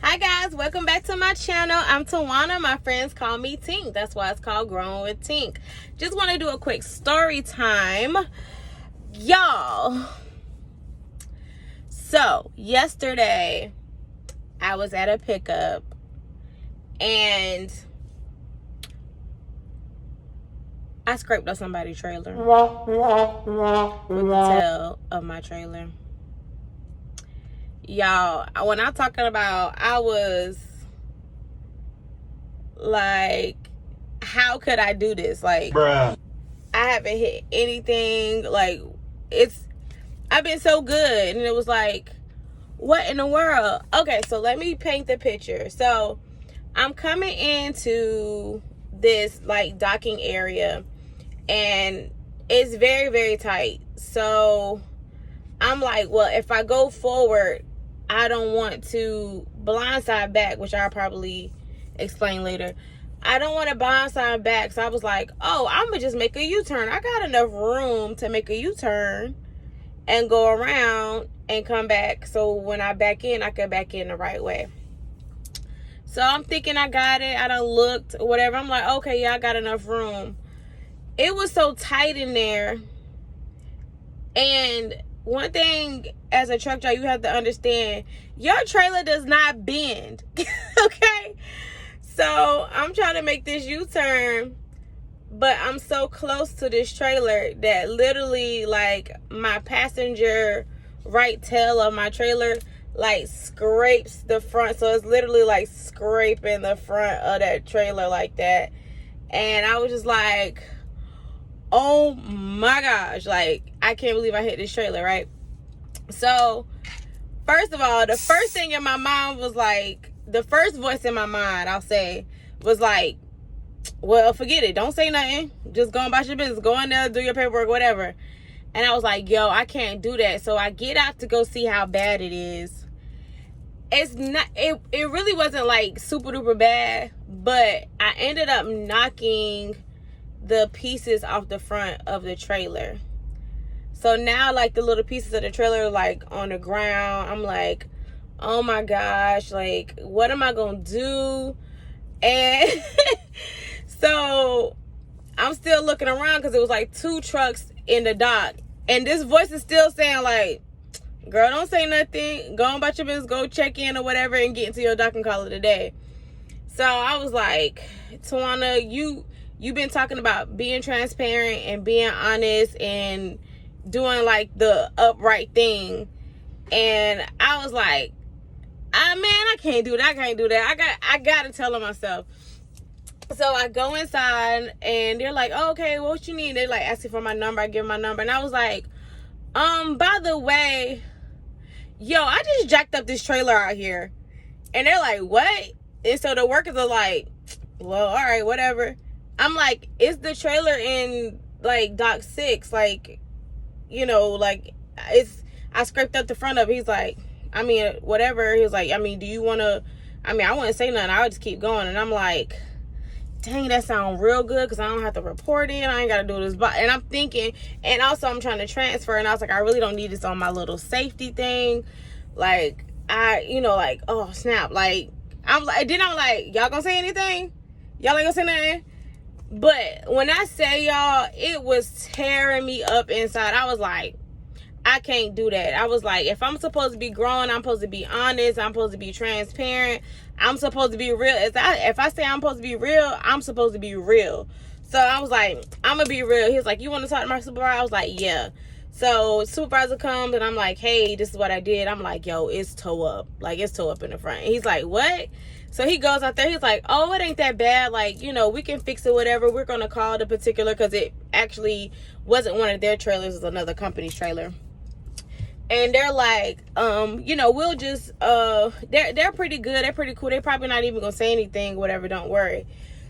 Hi guys, welcome back to my channel. I'm Tawana. My friends call me Tink. That's why it's called Growing with Tink. Just want to do a quick story time, y'all. So yesterday I was at a pickup and I scraped up somebody's trailer with the tail of my trailer. Y'all, when I'm talking about, I was like, how could I do this? Like, bruh. I haven't hit anything. Like, I've been so good. And it was like, what in the world? Okay, so let me paint the picture. So I'm coming into this like docking area and it's very, very tight. So I'm like, well, if I go forward, I don't want to blindside back, which I'll probably explain later. I don't want to blindside back. So I was like, oh, I'm going to just make a U-turn. I got enough room to make a U-turn and go around and come back. So when I back in, I can back in the right way. So I'm thinking I got it. I done looked, whatever. I'm like, okay, yeah, I got enough room. It was so tight in there. And one thing as a truck driver you have to understand, your trailer does not bend. Okay? So I'm trying to make this U-turn, but I'm so close to this trailer that literally like my passenger right tail of my trailer like scrapes the front. So it's literally like scraping the front of that trailer like that. And I was just like, oh my gosh, like I can't believe I hit this trailer, right? So first of all, the first thing in my mind was like, the first voice in my mind, I'll say, was like, well, forget it, don't say nothing, just go about your business, go in there, do your paperwork, whatever. And I was like, yo, I can't do that. So I get out to go see how bad it is. It's not, it really wasn't like super duper bad, but I ended up knocking the pieces off the front of the trailer. So now like the little pieces of the trailer like on the ground. I'm like, oh my gosh, like what am I gonna do? And so I'm still looking around because it was like 2 trucks in the dock, and this voice is still saying like, girl, don't say nothing, go on about your business, go check in or whatever and get into your dock and call it a day. So I was like, Tawana, you've been talking about being transparent and being honest and doing like the upright thing. And I was like, I can't do that. I can't do that. I got to tell myself. So I go inside and they're like, oh, okay, what you need? They like asking for my number. I give them my number. And I was like, by the way, yo, I just jacked up this trailer out here. And they're like, what? And so the workers are like, well, all right, whatever. I'm like, is the trailer in like dock 6? Like, you know, like I scraped up the front of it. He's like, I mean, whatever. He was like, I mean, do you want to, I mean, I wouldn't say nothing. I would just keep going. And I'm like, dang, that sounds real good because I don't have to report in. I ain't got to do this. And I'm thinking, and also I'm trying to transfer. And I was like, I really don't need this on my little safety thing. Like, you know, like, oh, snap. Like, I'm like, y'all gonna say anything? Y'all ain't gonna say nothing? But when I say y'all, it was tearing me up inside. I was like, I can't do that. I was like, if I'm supposed to be growing, I'm supposed to be honest. I'm supposed to be transparent. I'm supposed to be real. If I say I'm supposed to be real, I'm supposed to be real. So I was like, I'm going to be real. He was like, you want to talk to my supervisor? I was like, yeah. So supervisor comes and I'm like, hey, this is what I did. I'm like, yo, it's toe up. Like, it's toe up in the front. And he's like, what? So he goes out there. He's like, oh, it ain't that bad. Like, you know, we can fix it, whatever. We're going to call the particular, because it actually wasn't one of their trailers. It was another company's trailer. And they're like, you know, we'll just, they're pretty good. They're pretty cool. They're probably not even going to say anything, whatever. Don't worry.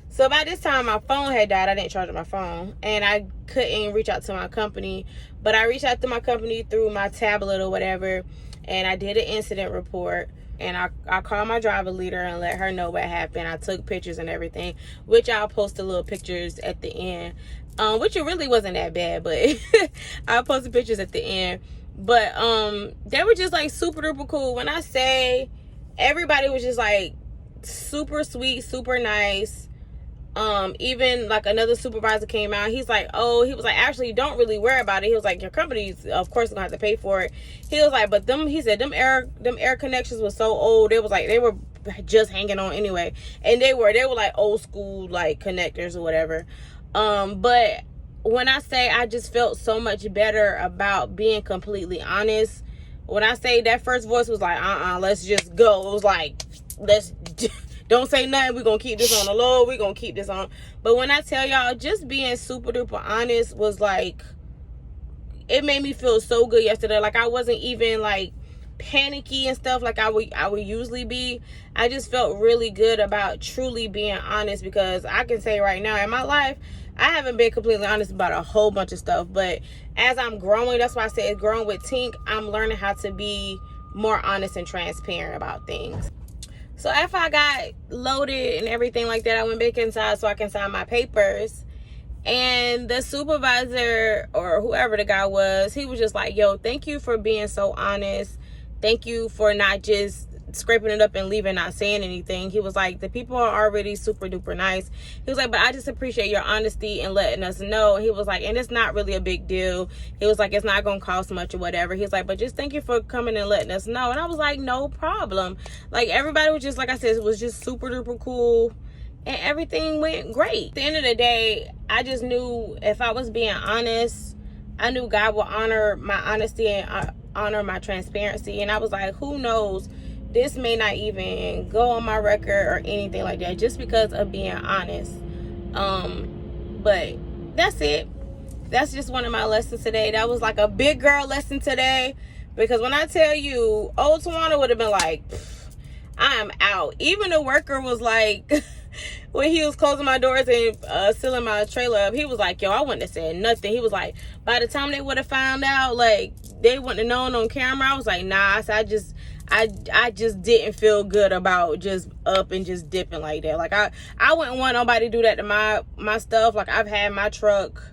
So by this time, my phone had died. I didn't charge my phone. And I couldn't reach out to my company. But I reached out to my company through my tablet or whatever. And I did an incident report. And I called my driver leader and let her know what happened. I took pictures and everything, which I'll post the little pictures at the end. Which it really wasn't that bad, but I posted pictures at the end. But they were just like super duper cool. When I say everybody was just like super sweet, super nice. Even like another supervisor came out. He's like, oh, he was like, actually, don't really worry about it. He was like, your company's of course gonna have to pay for it. He was like, but he said them air connections was so old. It was like they were just hanging on anyway, and they were like old school like connectors or whatever. But when I say I just felt so much better about being completely honest, when I say that first voice was like, let's just go. It was like, let's don't say nothing. We're going to keep this on the low. We're going to keep this on. But when I tell y'all, just being super duper honest was like, it made me feel so good yesterday. Like I wasn't even like panicky and stuff like I would usually be. I just felt really good about truly being honest, because I can say right now in my life, I haven't been completely honest about a whole bunch of stuff. But as I'm growing, that's why I say growing with Tink, I'm learning how to be more honest and transparent about things. So after I got loaded and everything like that, I went back inside so I can sign my papers. And the supervisor or whoever the guy was, he was just like, yo, thank you for being so honest. Thank you for not just scraping it up and leaving, not saying anything. He was like, the people are already super duper nice. He was like, but I just appreciate your honesty and letting us know. He was like, and it's not really a big deal. He was like, it's not gonna cost much or whatever. He was like, but just thank you for coming and letting us know. And I was like, no problem. Like everybody was just, like I said, it was just super duper cool, and everything went great. At the end of the day, I just knew if I was being honest, I knew God would honor my honesty and honor my transparency. And I was like, who knows, this may not even go on my record or anything like that, just because of being honest. But that's it. That's just one of my lessons today. That was like a big girl lesson today, because when I tell you, old Tawana would have been like, I'm out. Even the worker was like, when he was closing my doors and sealing my trailer up, he was like, yo, I wouldn't have said nothing. He was like, by the time they would have found out, like, they wouldn't have known on camera. I was like, nah. So I just didn't feel good about just up and just dipping like that. Like, I wouldn't want nobody to do that to my stuff. Like, I've had my truck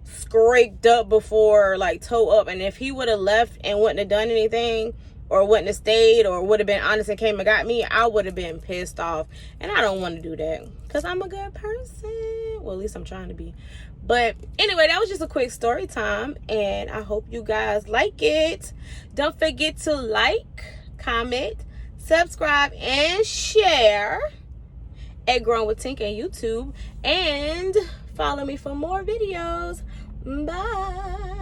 scraped up before, like, tow up. And if he would have left and wouldn't have done anything, or wouldn't have stayed, or would have been honest and came and got me, I would have been pissed off. And I don't want to do that, because I'm a good person. Well, at least I'm trying to be. But anyway, that was just a quick story time, and I hope you guys like it. Don't forget to like, comment, subscribe, and share at Growing with Tink on YouTube. And follow me for more videos. Bye.